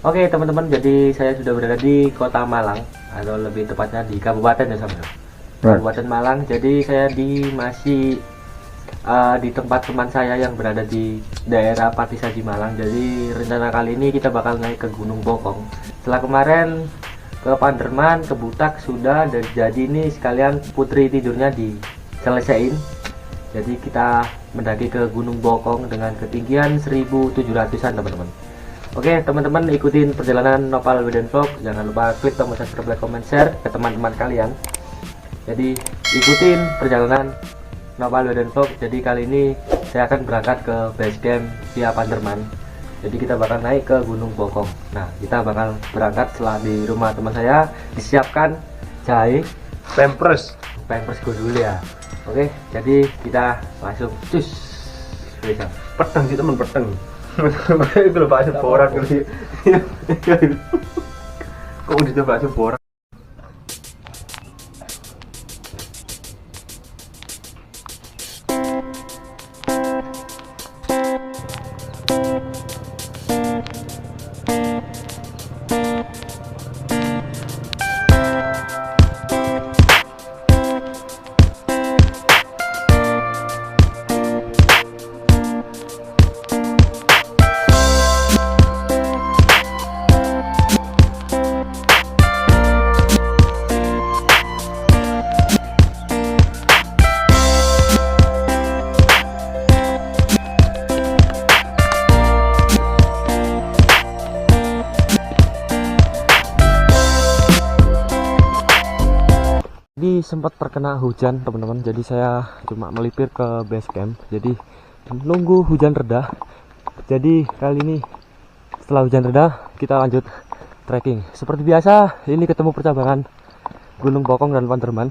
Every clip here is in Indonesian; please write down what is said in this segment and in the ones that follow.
Oke teman-teman, jadi saya sudah berada di kota Malang, atau lebih tepatnya di Kabupaten ya sahabat. Kabupaten Malang. Jadi saya masih di tempat teman saya yang berada di daerah Patisadi Malang. Jadi rencana kali ini kita bakal naik ke Gunung Bokong. Setelah kemarin ke Panderman, ke Butak sudah, dan jadi ini sekalian putri tidurnya diselesaiin. Jadi kita mendaki ke Gunung Bokong dengan ketinggian 1700-an teman-teman. Oke teman-teman, ikutin perjalanan Nopal Wedan Vlog. Jangan lupa klik tombol subscribe, like, comment, share ke teman-teman kalian. Jadi ikutin perjalanan Nopal Wedan Vlog. Jadi kali ini saya akan berangkat ke base camp via Panderman. Jadi kita bakal naik ke Gunung Bokong. Nah, kita bakal berangkat setelah di rumah teman saya disiapkan jahe, Pampers gue dulu ya. Oke, jadi kita langsung cus. pedang sih temen, pedang. Itu lho bakso borak gitu. Kok udah bakso borak. Jadi sempat terkena hujan teman-teman, jadi saya cuma melipir ke base camp. Jadi nunggu hujan reda. Jadi kali ini setelah hujan reda kita lanjut trekking. Seperti biasa ini ketemu percabangan Gunung Bokong dan Panderman.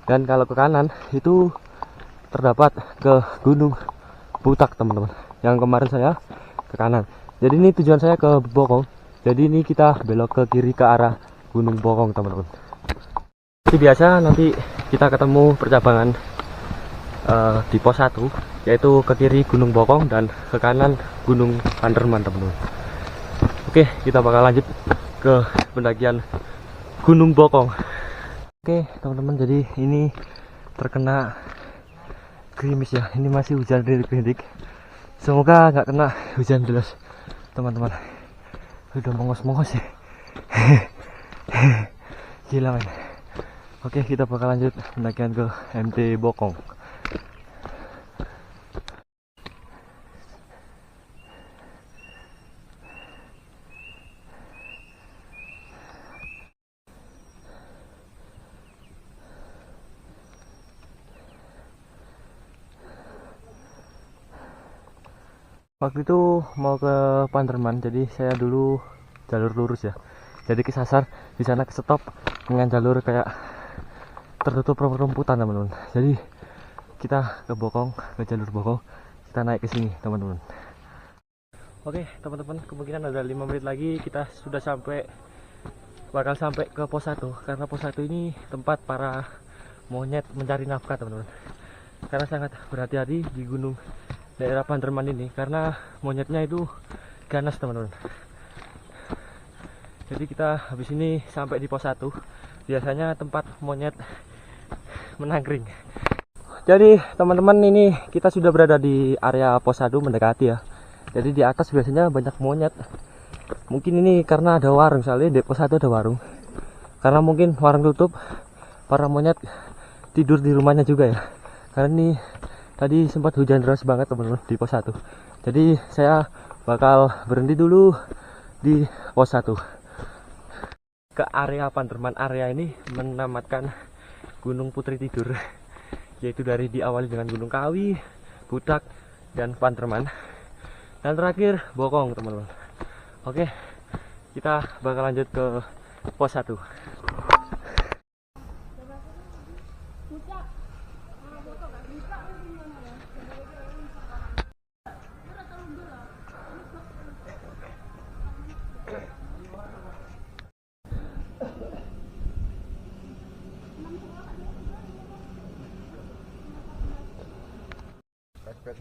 Dan kalau ke kanan itu terdapat ke Gunung Butak teman-teman. Yang kemarin saya ke kanan. Jadi ini tujuan saya ke Bokong. Jadi ini kita belok ke kiri ke arah Gunung Bokong teman-teman. Seperti biasa nanti kita ketemu percabangan di pos 1, yaitu ke kiri Gunung Bokong dan ke kanan Gunung Panderman teman-teman. Oke, kita bakal lanjut ke pendakian Gunung Bokong. Oke teman-teman, jadi ini terkena gerimis ya, ini masih hujan rintik-rintik. Semoga nggak kena hujan deras teman-teman. Udah mongos-mongos ya. Gila men. Oke, kita bakal lanjut pendakian ke MT Bokong. Waktu itu mau ke Panderman, jadi saya dulu jalur lurus ya. Jadi kesasar di sana, ke stop dengan jalur kayak tertutup rumputan teman-teman. Jadi kita ke Bokong, ke jalur Bokong, kita naik ke sini teman-teman. Oke teman-teman, kemungkinan ada 5 menit lagi kita sudah bakal sampai ke pos 1. Karena pos 1 ini tempat para monyet mencari nafkah teman-teman. Karena sangat berhati-hati di gunung daerah Panderman ini, karena monyetnya itu ganas teman-teman. Jadi kita habis ini sampai di pos 1. Biasanya tempat monyet menangkring. Jadi teman-teman, ini kita sudah berada di area pos 1 mendekati ya. Jadi di atas biasanya banyak monyet. Mungkin ini karena ada warung, soalnya di pos 1 ada warung. Karena mungkin warung tutup, para monyet tidur di rumahnya juga ya. Karena ini tadi sempat hujan deras banget teman-teman di pos 1. Jadi saya bakal berhenti dulu di pos 1. Ke area Panderman. Area ini menamatkan Gunung Putri Tidur, yaitu dari diawali dengan Gunung Kawi, Butak, dan Panderman, dan terakhir Bokong teman-teman. Oke, kita bakal lanjut ke pos 1.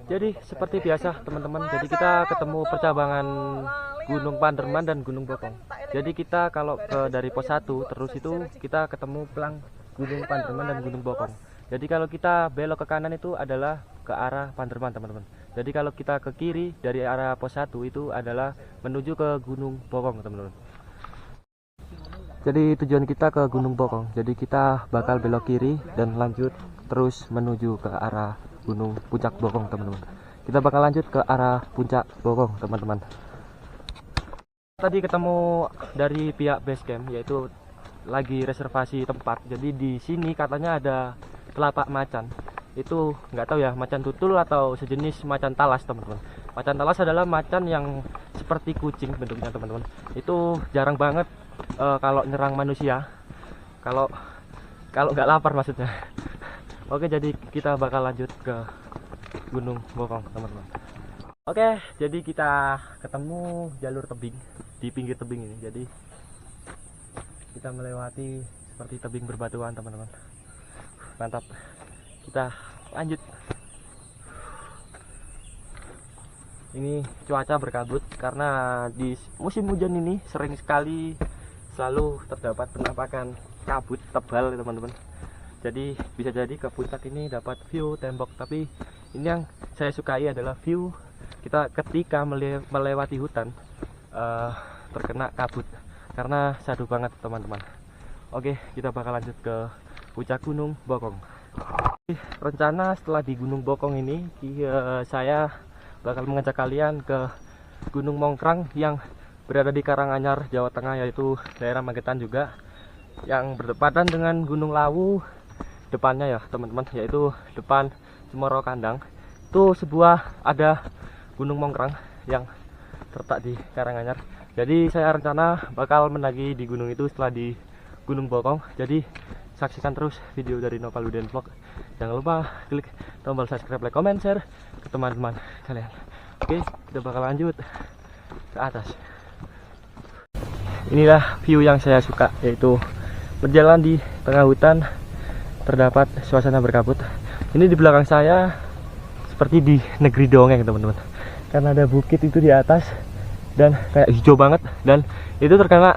Jadi seperti biasa teman-teman, jadi kita ketemu percabangan Gunung Panderman dan Gunung Bokong. Jadi kita kalau dari pos 1 terus itu kita ketemu pelang Gunung Panderman dan Gunung Bokong. Jadi kalau kita belok ke kanan itu adalah ke arah Panderman, teman-teman. Jadi kalau kita ke kiri dari arah pos 1 itu adalah menuju ke Gunung Bokong, teman-teman. Jadi tujuan kita ke Gunung Bokong. Jadi kita bakal belok kiri dan lanjut terus menuju ke arah Gunung Puncak Bokong, teman-teman. Kita bakal lanjut ke arah Puncak Bokong, teman-teman. Tadi ketemu dari pihak base camp, yaitu lagi reservasi tempat. Jadi di sini katanya ada telapak macan. Itu nggak tahu ya, macan tutul atau sejenis macan talas, teman-teman. Macan talas adalah macan yang seperti kucing bentuknya, teman-teman. Itu jarang banget kalau nyerang manusia. Kalau nggak lapar maksudnya. Oke, jadi kita bakal lanjut ke Gunung Bokong, teman-teman. Oke, jadi kita ketemu jalur tebing di pinggir tebing ini. Jadi kita melewati seperti tebing berbatuan, teman-teman. Mantap. Kita lanjut. Ini cuaca berkabut karena di musim hujan ini sering sekali selalu terdapat penampakan kabut tebal, teman-teman. Jadi bisa jadi ke puncak ini dapat view tembok, tapi ini yang saya sukai adalah view kita ketika melewati hutan terkena kabut, karena sadu banget, teman-teman. Oke, kita bakal lanjut ke puncak Gunung Bokong. Rencana setelah di Gunung Bokong ini saya bakal mengajak kalian ke Gunung Mongkrang yang berada di Karanganyar, Jawa Tengah, yaitu daerah Magetan juga, yang berdekatan dengan Gunung Lawu depannya ya, teman-teman, yaitu depan Cemoro Kandang. Itu sebuah ada Gunung Mongkrang yang terletak di Karanganyar. Jadi saya rencana bakal mendaki di gunung itu setelah di Gunung Bokong. Jadi saksikan terus video dari Novaludin Vlog. Jangan lupa klik tombol subscribe, like, comment, share ke teman-teman kalian. Oke, kita bakal lanjut ke atas. Inilah view yang saya suka, yaitu berjalan di tengah hutan, terdapat suasana berkabut. Ini di belakang saya seperti di negeri dongeng, teman-teman, karena ada bukit itu di atas dan kayak hijau banget, dan itu terkena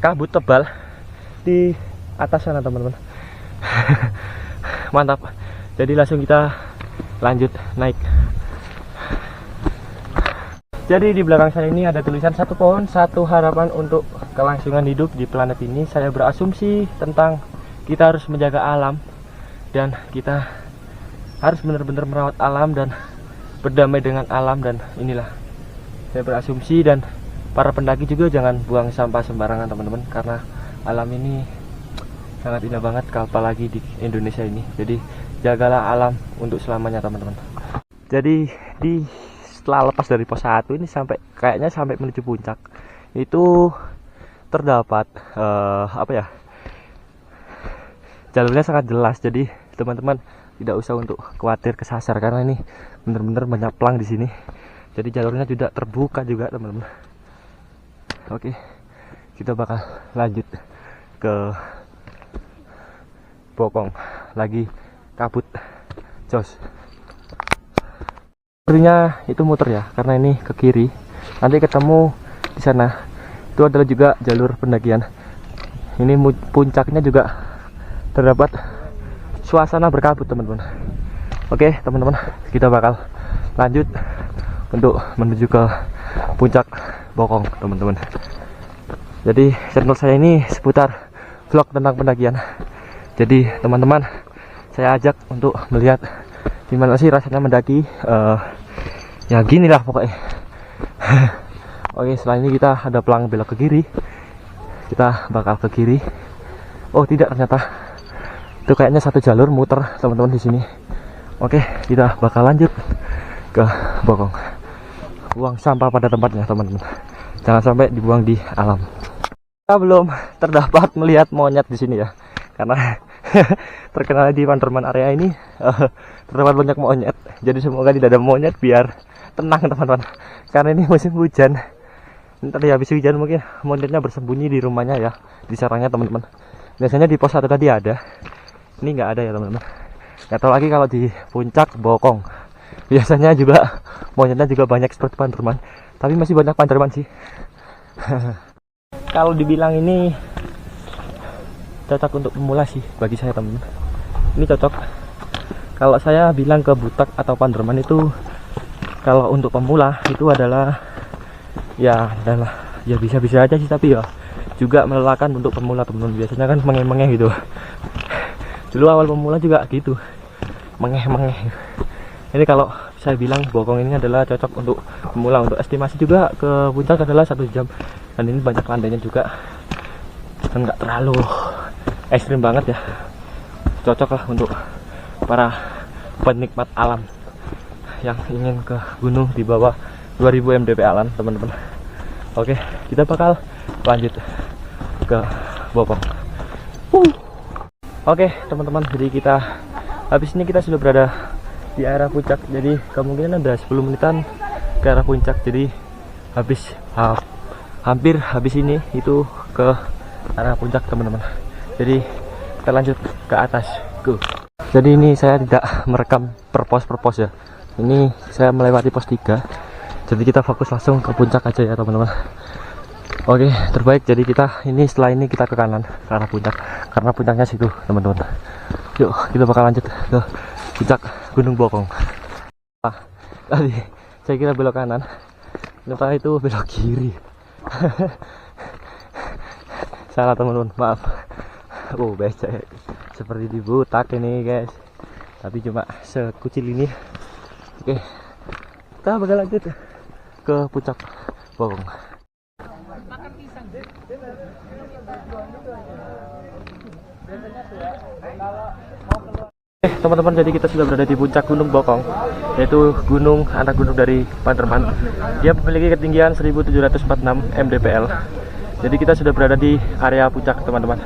kabut tebal di atas sana, teman-teman. Mantap. Jadi langsung kita lanjut naik. Jadi di belakang saya ini ada tulisan "Satu pohon, satu harapan untuk kelangsungan hidup di planet ini." Saya berasumsi tentang kita harus menjaga alam dan kita harus benar-benar merawat alam dan berdamai dengan alam. Dan inilah saya berasumsi, dan para pendaki juga jangan buang sampah sembarangan, teman-teman, karena alam ini sangat indah banget, apalagi di Indonesia ini. Jadi jagalah alam untuk selamanya, teman-teman. Jadi setelah lepas dari pos 1 ini kayaknya sampai menuju puncak itu terdapat jalurnya sangat jelas. Jadi teman-teman tidak usah untuk khawatir kesasar, karena ini benar-benar banyak pelang di sini. Jadi jalurnya juga terbuka juga, teman-teman. Oke, kita bakal lanjut ke Bokong. Lagi kabut jos. Sepertinya itu muter ya, karena ini ke kiri. Nanti ketemu di sana. Itu adalah juga jalur pendakian. Ini puncaknya juga terdapat suasana berkabut, teman-teman. Oke, teman-teman, kita bakal lanjut untuk menuju ke puncak Bokong, teman-teman. Jadi channel saya ini seputar vlog tentang pendakian. Jadi teman-teman, saya ajak untuk melihat gimana sih rasanya mendaki. Ya gini lah pokoknya. Oke, setelah ini kita ada pelang belok ke kiri. Kita bakal ke kiri. Oh tidak, ternyata itu kayaknya satu jalur muter, teman-teman, di sini. Oke, kita bakal lanjut ke Bokong. Buang sampah pada tempatnya, teman-teman. Jangan sampai dibuang di alam. Kita belum terdapat melihat monyet di sini ya, karena terkenal di Panderman area ini terdapat banyak monyet. Jadi semoga tidak ada monyet, biar tenang, teman-teman, karena ini musim hujan. Ntar ya habis hujan mungkin monyetnya bersembunyi di rumahnya ya, di sarangnya, teman-teman. Biasanya di pos 1 tadi ada, ini nggak ada ya, teman-teman. Nggak tahu lagi kalau di puncak Bokong. Biasanya juga monyetnya juga banyak seperti Panderman, tapi masih banyak Panderman sih. Kalau dibilang ini cocok untuk pemula sih bagi saya teman. Ini cocok. Kalau saya bilang ke butak atau Panderman itu, kalau untuk pemula itu adalah ya bisa-bisa aja sih, tapi ya juga melelahkan untuk pemula teman-teman. Biasanya kan mengeh-mengeh gitu. Dulu awal pemula juga gitu, mengeh-mengeh. Ini kalau saya bilang bokong ini adalah cocok untuk pemula. Untuk estimasi juga ke puncak adalah 1 jam, dan ini banyak landainya juga dan nggak terlalu ekstrim banget ya. Cocok lah untuk para penikmat alam yang ingin ke gunung di bawah 2000 mdpl teman-teman. Oke, kita bakal lanjut ke Bokong. Oke teman-teman, jadi kita habis ini kita sudah berada di area puncak. Jadi kemungkinan ada 10 menitan ke arah puncak. Jadi hampir habis ini itu ke arah puncak teman-teman. Jadi kita lanjut ke atas. Go. Jadi ini saya tidak merekam per pos ya. Ini saya melewati pos 3. Jadi kita fokus langsung ke puncak aja ya teman-teman. Oke, terbaik. Jadi kita ini setelah ini kita ke kanan ke arah puncak, karena puncaknya situ teman-teman. Yuk kita bakal lanjut ke puncak Gunung Bokong. Tadi saya kira belok kanan, ternyata itu belok kiri. Salah teman-teman, maaf. Oh becek seperti di butak ini guys, tapi cuma sekucil ini. Oke, kita bakal lanjut ke puncak Bokong. Teman-teman, jadi kita sudah berada di puncak Gunung Bokong, yaitu anak gunung dari Panderman. Dia memiliki ketinggian 1746 mdpl. Jadi kita sudah berada di area puncak teman-teman.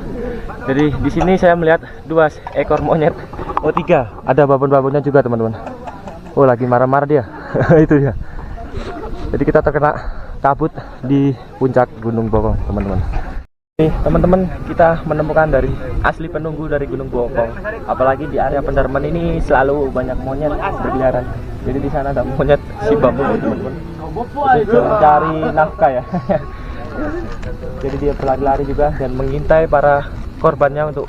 Jadi di sini saya melihat 2 ekor monyet. Oh 3, ada babon-babonnya juga teman-teman. Oh lagi marah-marah dia. Itu dia. Jadi kita terkena kabut di puncak Gunung Bokong teman-teman. Teman-teman, kita menemukan dari asli penunggu dari Gunung Bokong. Apalagi di area Panderman ini selalu banyak monyet berkeliaran. Jadi di sana ada monyet si bambu teman-teman. Mencari nafkah ya. Jadi dia berlari-lari juga dan mengintai para korbannya untuk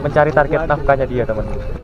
mencari target nafkahnya dia teman-teman.